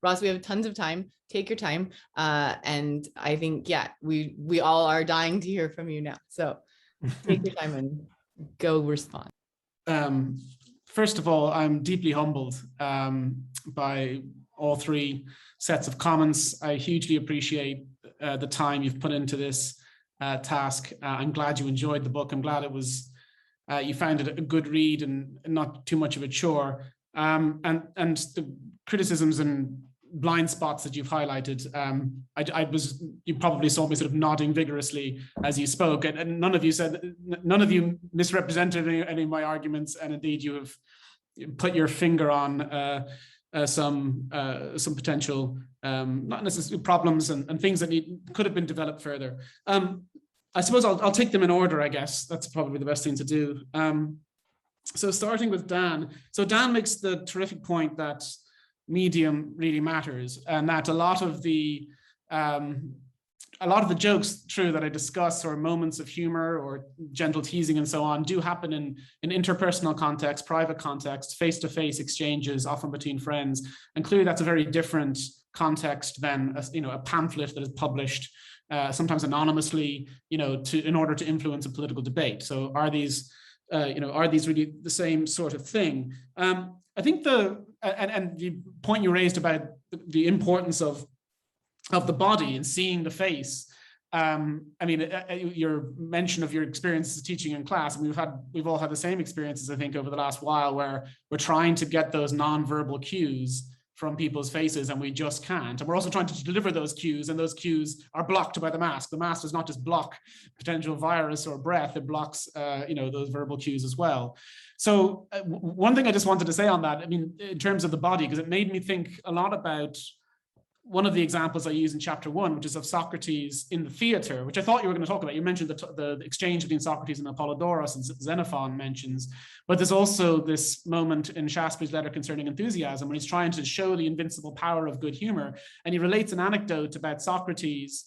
Ross, we have tons of time. Take your time. And I think, yeah, we all are dying to hear from you now. So take your time and go respond. First of all, I'm deeply humbled by all three sets of comments. I hugely appreciate the time you've put into this task. I'm glad you enjoyed the book. I'm glad it was you found it a good read and not too much of a chore. And the criticisms and blind spots that you've highlighted, you probably saw me sort of nodding vigorously as you spoke, and none of you misrepresented any of my arguments, and indeed you have put your finger on some potential not necessarily problems and things that could have been developed further. I suppose I'll take them in order. I guess that's probably the best thing to do. So starting with Dan. So Dan makes the terrific point that medium really matters, and that a lot of the jokes, true, that I discuss, or moments of humor or gentle teasing and so on, do happen in interpersonal context, private context, face-to-face exchanges, often between friends. And clearly that's a very different context than a pamphlet that is published sometimes anonymously, in order to influence a political debate. So are these really the same sort of thing? I think and the point you raised about the importance of the body and seeing the face. Your mention of your experiences teaching in class, and we've all had the same experiences, I think, over the last while, where we're trying to get those non-verbal cues from people's faces and we just can't. And we're also trying to deliver those cues, and those cues are blocked by the mask. The mask does not just block potential virus or breath, it blocks those verbal cues as well. So one thing I just wanted to say on that, in terms of the body, because it made me think a lot about one of the examples I use in chapter 1, which is of Socrates in the theater, which I thought you were going to talk about. You mentioned the exchange between Socrates and Apollodorus, and Xenophon mentions, but there's also this moment in Shaftesbury's letter concerning enthusiasm when he's trying to show the invincible power of good humor. And he relates an anecdote about Socrates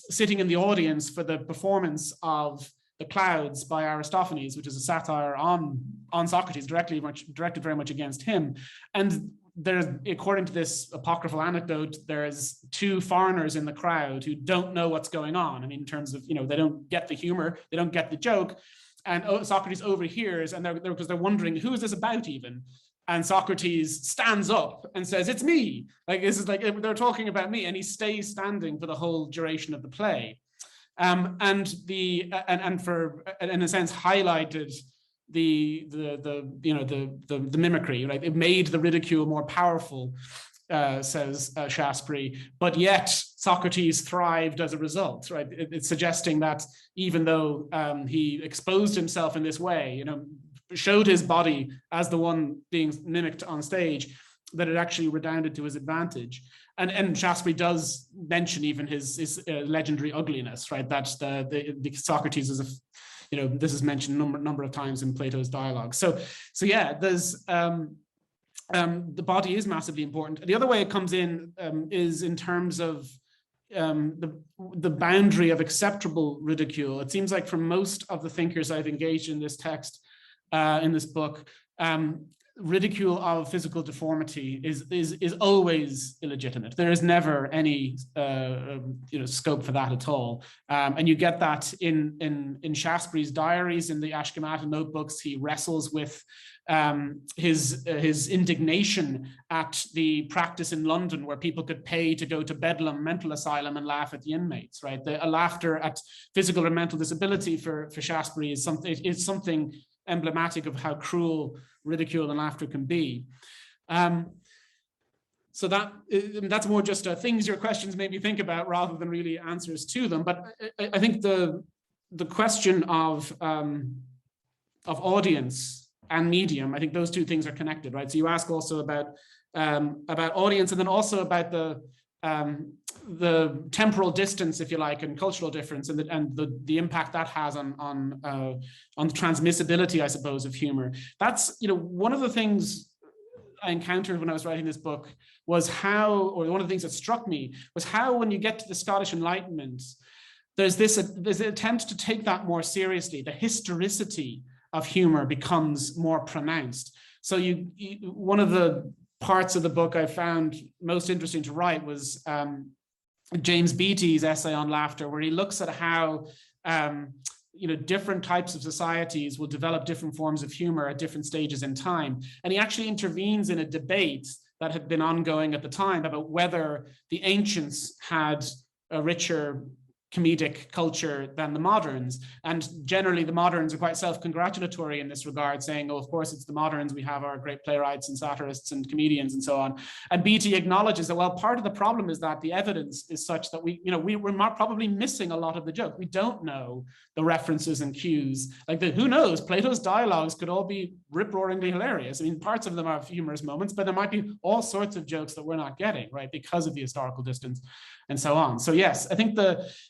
sitting in the audience for the performance of The Clouds by Aristophanes, which is a satire on Socrates, directed very much against him. And there's, according to this apocryphal anecdote, there's two foreigners in the crowd who don't know what's going on. In terms of, they don't get the humor, they don't get the joke. And Socrates overhears, and because they're wondering, who is this about even? And Socrates stands up and says, "It's me." This is they're talking about me, and he stays standing for the whole duration of the play. And in a sense highlighted the mimicry, right? It made the ridicule more powerful, says Shaftesbury, but yet Socrates thrived as a result, right? It's suggesting that even though he exposed himself in this way, showed his body as the one being mimicked on stage, that it actually redounded to his advantage. And Shaftesbury does mention even his legendary ugliness, right? That the Socrates is this is mentioned a number of times in Plato's dialogue. So yeah, there's the body is massively important. The other way it comes in is in terms of the boundary of acceptable ridicule. It seems like for most of the thinkers I've engaged in this text, in this book, ridicule of physical deformity is always illegitimate. There is never any scope for that at all, and you get that in Shaftesbury's diaries, in the Ashkenaz notebooks. He wrestles with his indignation at the practice in London where people could pay to go to Bedlam mental asylum and laugh at the inmates. Right, a laughter at physical or mental disability for Shaftesbury is something emblematic of how cruel ridicule and laughter can be. So that's more just things your questions made me think about rather than really answers to them. But I think the question of audience and medium, I think those two things are connected, right? So you ask also about audience, and then also about the temporal distance, if you like, and cultural difference, and the impact that has on the transmissibility, I suppose, of humor. That's one of the things I encountered when I was writing this book was one of the things that struck me was how, when you get to the Scottish Enlightenment, there's an attempt to take that more seriously. The historicity of humor becomes more pronounced. So one of the parts of the book I found most interesting to write was James Beattie's essay on laughter, where he looks at how different types of societies will develop different forms of humor at different stages in time. And he actually intervenes in a debate that had been ongoing at the time about whether the ancients had a richer comedic culture than the moderns. And generally the moderns are quite self-congratulatory in this regard, saying, oh, of course it's the moderns, we have our great playwrights and satirists and comedians and so on. And Beattie acknowledges that, well, part of the problem is that the evidence is such that we're probably missing a lot of the joke. We don't know the references and cues. Like, who knows, Plato's dialogues could all be rip-roaringly hilarious. I mean, parts of them are humorous moments, but there might be all sorts of jokes that we're not getting, right, because of the historical distance and so on. So yes, I think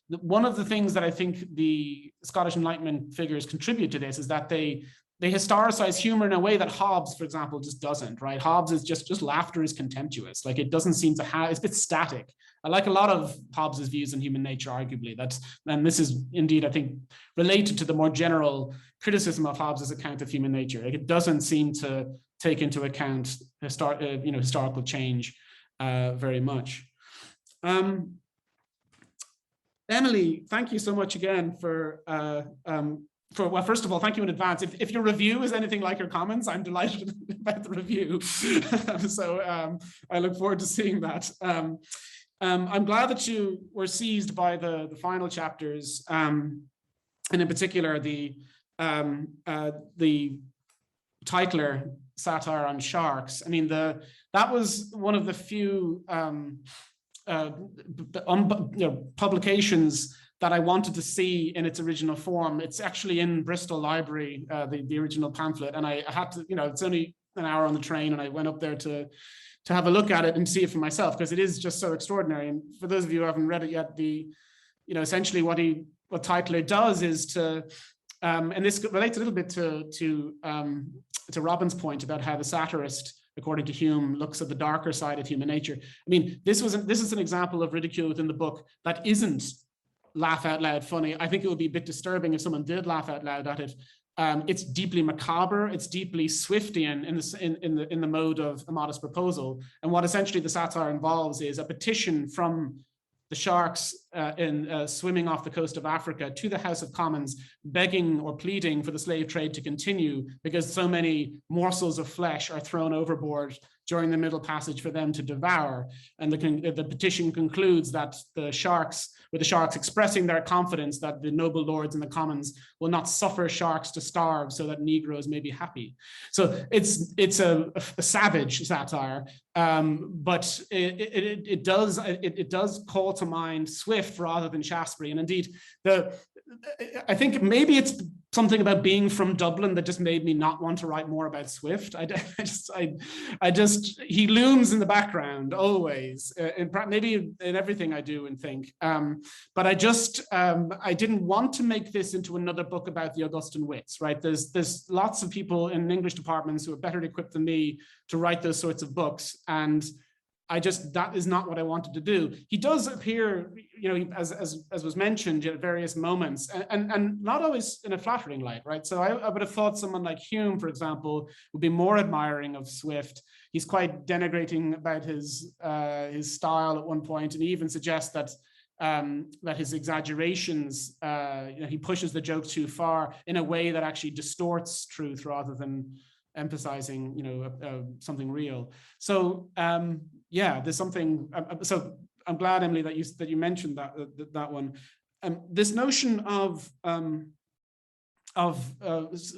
one of the things that I think the Scottish Enlightenment figures contribute to this is that they historicize humor in a way that Hobbes, for example, just doesn't, right? Hobbes is just laughter is contemptuous. Like, it doesn't seem to have, it's a bit static. I like a lot of Hobbes's views on human nature, arguably. And this is indeed, I think, related to the more general criticism of Hobbes's account of human nature. Like, it doesn't seem to take into account historical change very much. Emily, thank you so much again for well, first of all, thank you in advance. If your review is anything like your comments, I'm delighted about the review. So I look forward to seeing that. I'm glad that you were seized by the final chapters, and in particular the titler satire on sharks. I mean, that was one of the few publications that I wanted to see in its original form. It's actually in Bristol Library, the original pamphlet, and I had to, it's only an hour on the train, and I went up there to have a look at it and see it for myself, because it is just so extraordinary. And for those of you who haven't read it yet, essentially what Tytler does is to, and this relates a little bit to Robin's point about how the satirist, according to Hume, looks at the darker side of human nature. I mean, this is an example of ridicule within the book that isn't laugh out loud funny. I think it would be a bit disturbing if someone did laugh out loud at it. It's deeply macabre. It's deeply Swiftian in the mode of A Modest Proposal. And what essentially the satire involves is a petition from the sharks swimming off the coast of Africa to the House of Commons, begging or pleading for the slave trade to continue because so many morsels of flesh are thrown overboard during the Middle Passage for them to devour. And the petition concludes that the sharks expressing their confidence that the noble lords in the Commons will not suffer sharks to starve so that Negroes may be happy. So it's a savage satire, but it does call to mind Swift rather than Shaftesbury. And indeed, I think maybe it's something about being from Dublin that just made me not want to write more about Swift. He looms in the background always, maybe in everything I do and think. But I didn't want to make this into another book about the Augustan wits, right? There's lots of people in English departments who are better equipped than me to write those sorts of books. And that is not what I wanted to do. He does appear, as was mentioned at various moments, and not always in a flattering light, right? So I would have thought someone like Hume, for example, would be more admiring of Swift. He's quite denigrating about his style at one point, and he even suggests that his exaggerations, he pushes the joke too far in a way that actually distorts truth rather than emphasizing, something real. So there's something. So I'm glad, Emily, that you mentioned that one. This notion of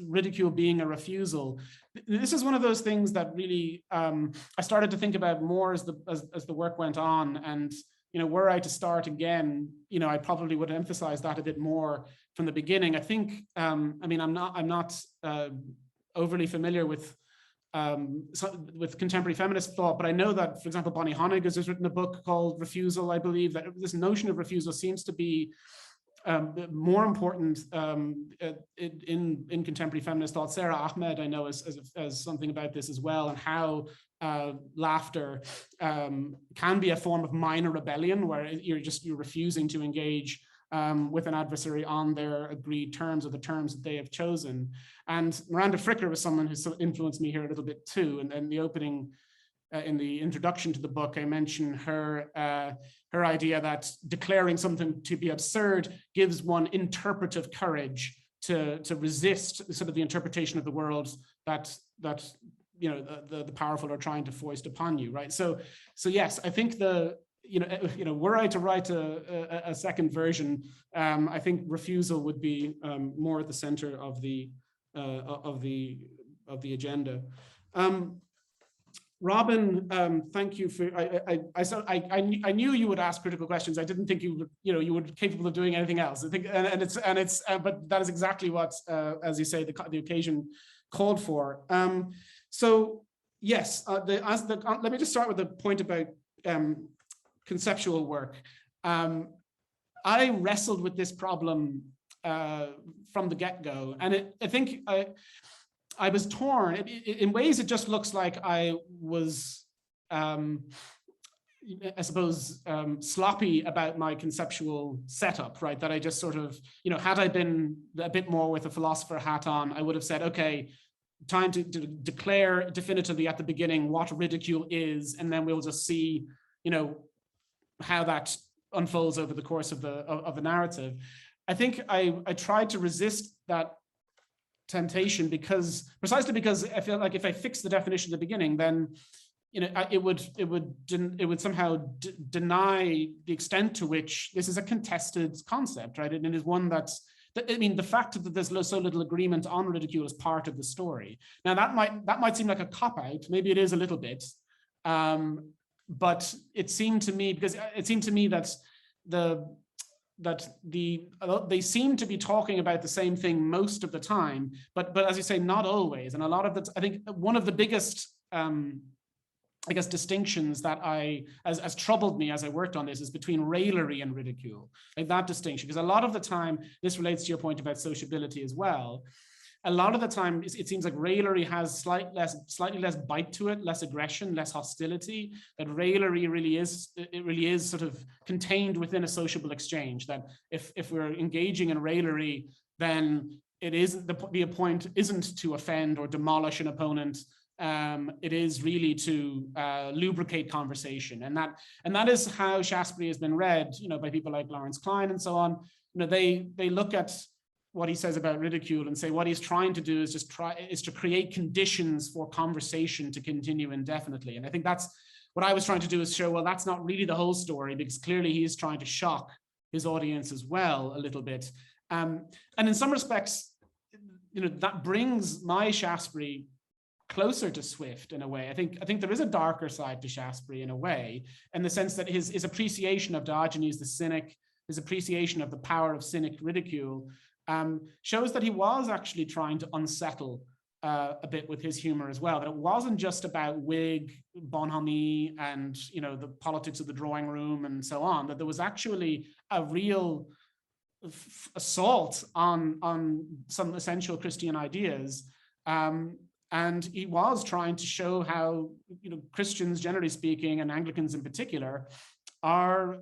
ridicule being a refusal. This is one of those things that really I started to think about more as the work went on, and were I to start again, I probably would emphasize that a bit more from the beginning. I think, I'm not overly familiar with contemporary feminist thought, but I know that, for example, Bonnie Honig has written a book called Refusal. I believe that this notion of refusal seems to be more important in contemporary feminist thought. Sarah Ahmed, I know, as something about this as well, and how laughter can be a form of minor rebellion, where you're refusing to engage with an adversary on their agreed terms or the terms that they have chosen. And Miranda Fricker was someone who influenced me here a little bit too. And the opening in the introduction to the book, I mention her her idea that declaring something to be absurd gives one interpretive courage to resist sort of the interpretation of the world that you know the powerful are trying to foist upon you, right? So yes, I think were I to write a second version, I think refusal would be more at the center of the agenda. Robin, thank you for. I knew you would ask critical questions. I didn't think you would be capable of doing anything else. I think, but that is exactly what, as you say, the occasion called for. So yes, let me just start with the point about conceptual work. I wrestled with this problem from the get-go, and I think I was torn. In ways, it just looks like I was, I suppose, sloppy about my conceptual setup, right? That I just sort of, had I been a bit more with a philosopher hat on, I would have said, okay, time to declare definitively at the beginning what ridicule is, and then we'll just see, how that unfolds over the course of the narrative. I think I tried to resist that temptation precisely because I feel like if I fix the definition at the beginning, then it would somehow deny the extent to which this is a contested concept, right? And it is one that's, I mean, the fact that there's so little agreement on ridicule is part of the story. Now that might seem like a cop-out. Maybe it is a little bit, but it seemed to me that they seem to be talking about the same thing most of the time, but as you say, not always. And a lot of that, I think one of the biggest, I guess, distinctions that as troubled me as I worked on this is between raillery and ridicule, like that distinction, because a lot of the time, this relates to your point about sociability as well. A lot of the time, it seems like raillery has slightly less bite to it, less aggression, less hostility. That raillery really is sort of contained within a sociable exchange. That if we're engaging in raillery, then it isn't the point isn't to offend or demolish an opponent. It is really to lubricate conversation, and that is how Shaftesbury has been read, by people like Lawrence Klein and so on. They look at what he says about ridicule and say what he's trying to do is to create conditions for conversation to continue indefinitely. And I think that's what I was trying to do, is show, well, that's not really the whole story, because clearly he is trying to shock his audience as well a little bit. And in some respects, that brings my Shaftesbury closer to Swift in a way. I think there is a darker side to Shaftesbury in a way, in the sense that his appreciation of Diogenes the cynic, his appreciation of the power of cynic ridicule, shows that he was actually trying to unsettle a bit with his humor as well. That it wasn't just about Whig bonhomie and the politics of the drawing room and so on. That there was actually a real assault on some essential Christian ideas, and he was trying to show how Christians, generally speaking, and Anglicans in particular, are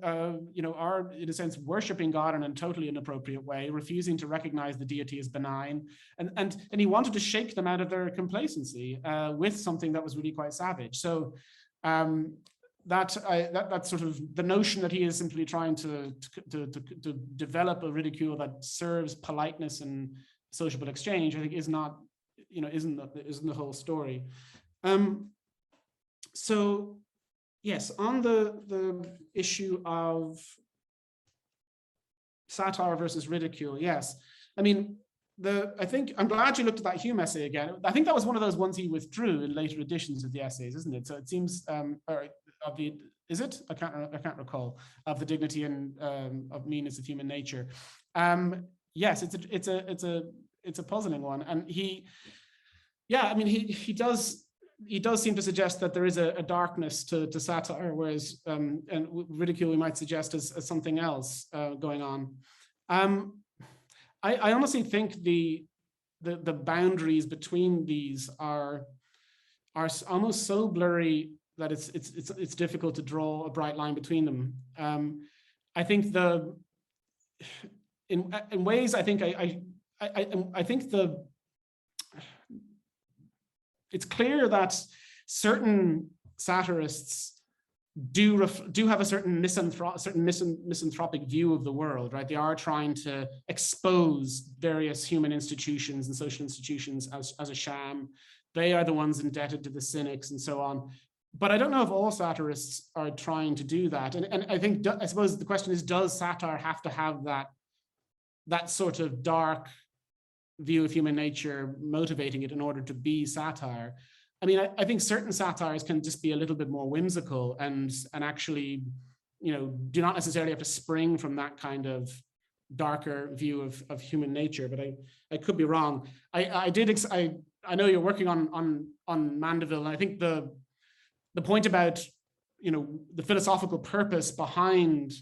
in a sense worshiping God in a totally inappropriate way, refusing to recognize the deity as benign, and he wanted to shake them out of their complacency with something that was really quite savage. So that's sort of the notion that he is simply trying to develop a ridicule that serves politeness and sociable exchange, I think is not, isn't the whole story. So yes, on the issue of satire versus ridicule, yes. I mean, I think I'm glad you looked at that Hume essay again. I think that was one of those ones he withdrew in later editions of the essays, isn't it? So it seems, is it? I can't recall, of the dignity and of meanness of human nature. Yes, it's a puzzling one, and he does seem to suggest that there is a darkness to satire, whereas and ridicule we might suggest as something else going on. I honestly think the boundaries between these are almost so blurry that it's difficult to draw a bright line between them. I think in ways I think it's clear that certain satirists do have a certain misanthropic view of the world, right? They are trying to expose various human institutions and social institutions as a sham. They are the ones indebted to the cynics and so on. But I don't know if all satirists are trying to do that. And I suppose the question is, does satire have to have that sort of dark view of human nature motivating it in order to be satire? I mean, I think certain satires can just be a little bit more whimsical and actually, you know, do not necessarily have to spring from that kind of darker view of human nature. But I could be wrong. I know you're working on Mandeville, and I think the point about, you know, the philosophical purpose behind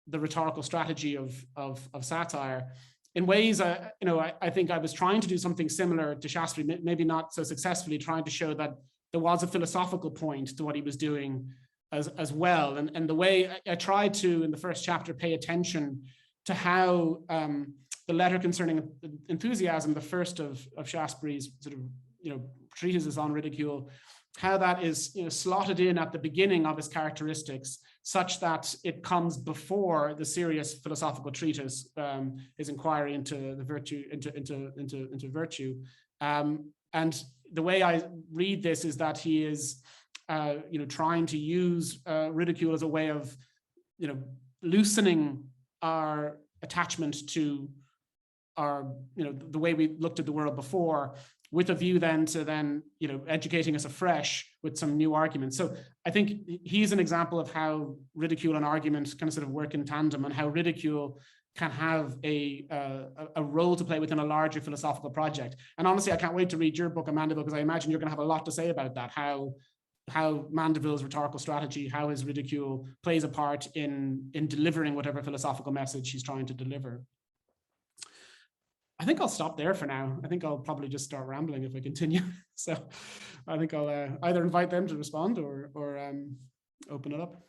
the rhetorical strategy of satire, in ways, you know, I think I was trying to do something similar to Shastri, maybe not so successfully, trying to show that there was a philosophical point to what he was doing as well. And the way I tried to, in the first chapter, pay attention to how the letter concerning enthusiasm, the first of Shastri's sort of, you know, treatises on ridicule, how that is, you know, slotted in at the beginning of his characteristics, such that it comes before the serious philosophical treatise, his inquiry into the virtue, into virtue. And the way I read this is that he is, you know, trying to use ridicule as a way of, you know, loosening our attachment to our, you know, the way we looked at the world before, with a view then to you know, educating us afresh with some new arguments. So I think he's an example of how ridicule and argument kind of sort of work in tandem, and how ridicule can have a role to play within a larger philosophical project. And honestly, I can't wait to read your book on Mandeville, because I imagine you're going to have a lot to say about that, how Mandeville's rhetorical strategy, how his ridicule plays a part in delivering whatever philosophical message he's trying to deliver. I think I'll stop there for now. I think I'll probably just start rambling if I continue. So I think I'll either invite them to respond or open it up.